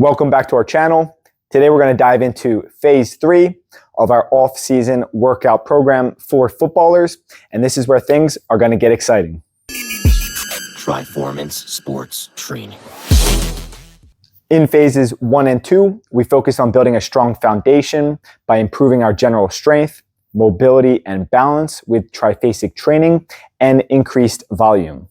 Welcome back to our channel. Today we're going to dive into phase 3 of our off-season workout program for footballers, and this is where things are going to get exciting. Triphasic sports training. In phases 1 and 2, we focus on building a strong foundation by improving our general strength, mobility, and balance with triphasic training and increased volume.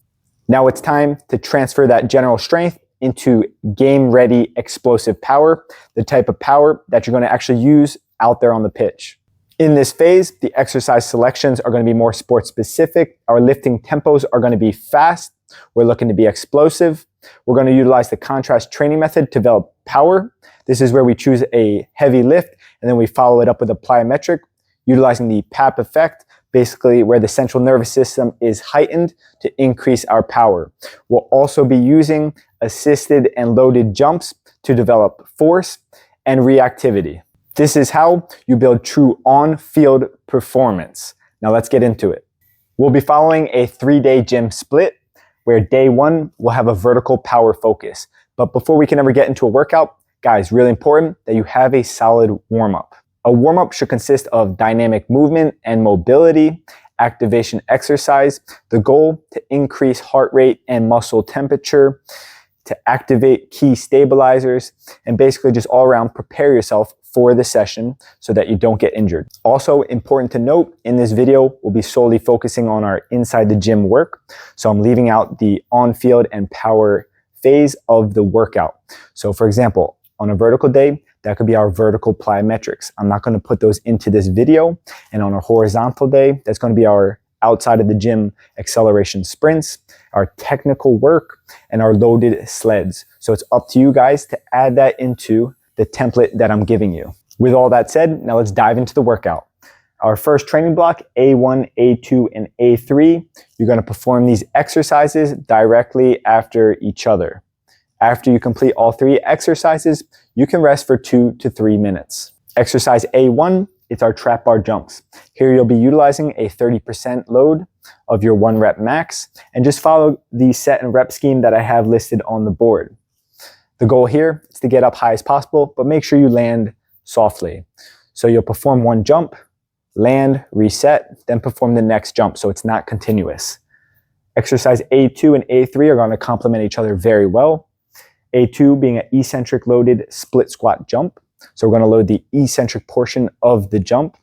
Now it's time to transfer that general strength into game-ready explosive power, the type of power that you're going to actually use out there on the pitch. In this phase, the exercise selections are going to be more sport-specific. Our lifting tempos are going to be fast. We're looking to be explosive. We're going to utilize the contrast training method to develop power. This is where we choose a heavy lift, and then we follow it up with a plyometric, utilizing the PAP effect, basically where the central nervous system is heightened to increase our power. We'll also be using assisted and loaded jumps to develop force and reactivity. This is how you build true on-field performance. Now let's get into it. We'll be following a 3-day gym split where day 1 will have a vertical power focus. But before we can ever get into a workout, guys, really important that you have a solid warm-up. A warm-up should consist of dynamic movement and mobility, activation exercise, the goal to increase heart rate and muscle temperature, to activate key stabilizers, and basically just all around prepare yourself for the session so that you don't get injured. Also important to note, in this video, we'll be solely focusing on our inside the gym work. So I'm leaving out the on-field and power phase of the workout. So for example, on a vertical day, that could be our vertical plyometrics. I'm not going to put those into this video. And on a horizontal day, that's going to be our outside of the gym acceleration sprints, our technical work, and our loaded sleds. So it's up to you guys to add that into the template that I'm giving you. With all that said, now let's dive into the workout. Our first training block, A1, A2, and A3, you're going to perform these exercises directly after each other. After you complete all 3 exercises, you can rest for 2 to 3 minutes. Exercise A1, it's our trap bar jumps. Here you'll be utilizing a 30% load of your 1 rep max, and just follow the set and rep scheme that I have listed on the board. The goal here is to get up high as possible, but make sure you land softly. So you'll perform 1 jump, land, reset, then perform the next jump, so it's not continuous. Exercise A2 and A3 are going to complement each other very well. A2 being an eccentric loaded split squat jump. So we're going to load the eccentric portion of the jump.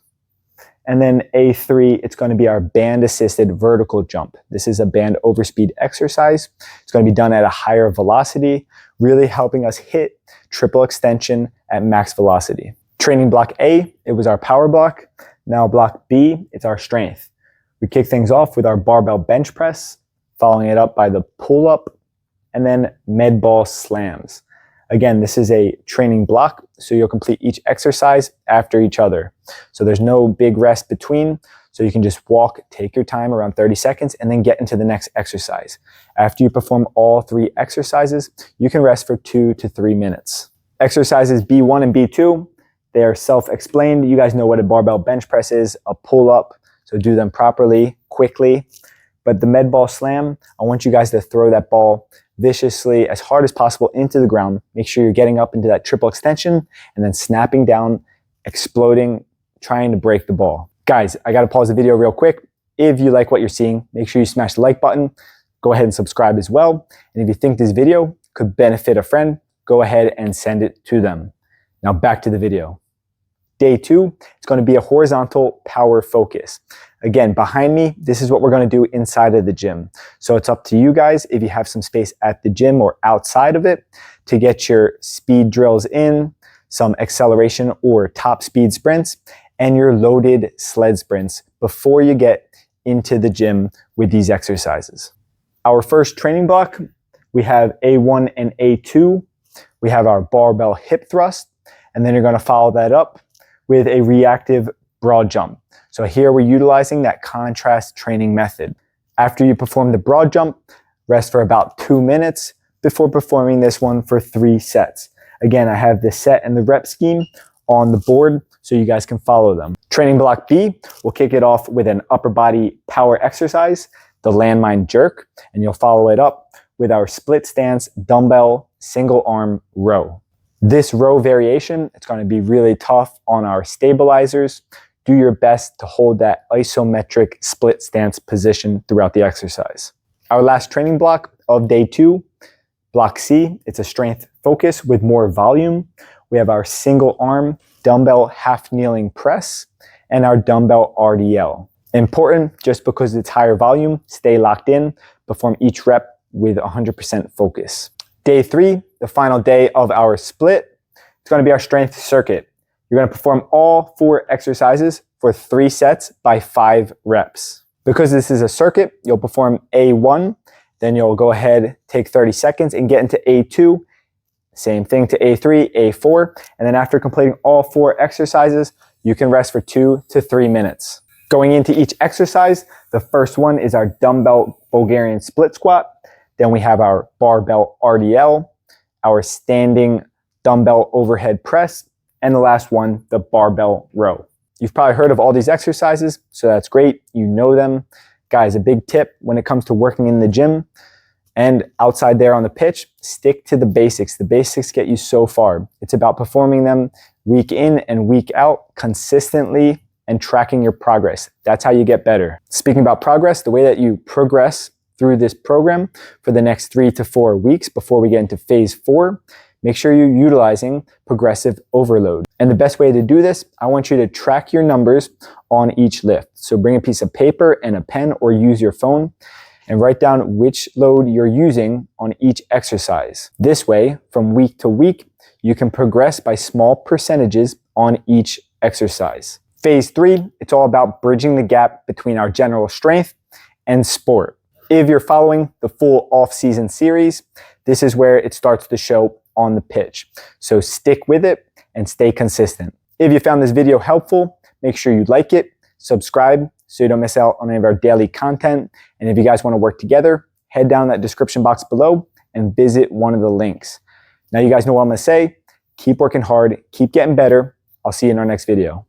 And then A3, it's going to be our band assisted vertical jump. This is a band overspeed exercise. It's going to be done at a higher velocity, really helping us hit triple extension at max velocity. Training block A, it was our power block. Now block B, it's our strength. We kick things off with our barbell bench press, following it up by the pull up, and then med ball slams. Again, this is a training block, so you'll complete each exercise after each other. So there's no big rest between, so you can just walk, take your time around 30 seconds, and then get into the next exercise. After you perform all 3 exercises, you can rest for 2 to 3 minutes. Exercises B1 and B2, they are self-explained. You guys know what a barbell bench press is, a pull-up, so do them properly, quickly. But the med ball slam, I want you guys to throw that ball viciously as hard as possible into the ground. Make sure you're getting up into that triple extension and then snapping down, exploding, trying to break the ball. Guys, I got to pause the video real quick. If you like what you're seeing, make sure you smash the like button. Go ahead and subscribe as well. And if you think this video could benefit a friend, go ahead and send it to them. Now back to the video. Day 2, it's going to be a horizontal power focus. Again, behind me, this is what we're going to do inside of the gym. So it's up to you guys, if you have some space at the gym or outside of it, to get your speed drills in, some acceleration or top speed sprints, and your loaded sled sprints before you get into the gym with these exercises. Our first training block, we have A1 and A2. We have our barbell hip thrust, and then you're going to follow that up with a reactive broad jump. So here we're utilizing that contrast training method. After you perform the broad jump, rest for about 2 minutes before performing this one for 3 sets. Again, I have the set and the rep scheme on the board so you guys can follow them. Training block B, we'll kick it off with an upper body power exercise, the landmine jerk, and you'll follow it up with our split stance dumbbell single arm row. This row variation, it's going to be really tough on our stabilizers. Do your best to hold that isometric split stance position throughout the exercise. Our last training block of day 2, block C, it's a strength focus with more volume. We have our single arm dumbbell half kneeling press and our dumbbell RDL. Important, just because it's higher volume, stay locked in, perform each rep with 100% focus. Day 3, the final day of our split, it's going to be our strength circuit. You're going to perform all 4 exercises for 3 sets by 5 reps. Because this is a circuit, you'll perform A1, then you'll go ahead, take 30 seconds and get into A2, same thing to A3, A4, and then after completing all 4 exercises, you can rest for 2 to 3 minutes. Going into each exercise, the first one is our dumbbell Bulgarian split squat. Then we have our barbell RDL, our standing dumbbell overhead press, and the last one, the barbell row. You've probably heard of all these exercises, so that's great. You know them. Guys, a big tip when it comes to working in the gym and outside there on the pitch, stick to the basics. The basics get you so far. It's about performing them week in and week out consistently and tracking your progress. That's how you get better. Speaking about progress, the way that you progress through this program for the next 3 to 4 weeks before we get into phase 4, make sure you're utilizing progressive overload. And the best way to do this, I want you to track your numbers on each lift. So bring a piece of paper and a pen or use your phone and write down which load you're using on each exercise. This way, from week to week, you can progress by small percentages on each exercise. Phase 3, it's all about bridging the gap between our general strength and sport. If you're following the full off-season series, this is where it starts to show on the pitch. So stick with it and stay consistent. If you found this video helpful, make sure you like it, subscribe so you don't miss out on any of our daily content. And if you guys want to work together, head down that description box below and visit one of the links. Now you guys know what I'm going to say. Keep working hard, keep getting better. I'll see you in our next video.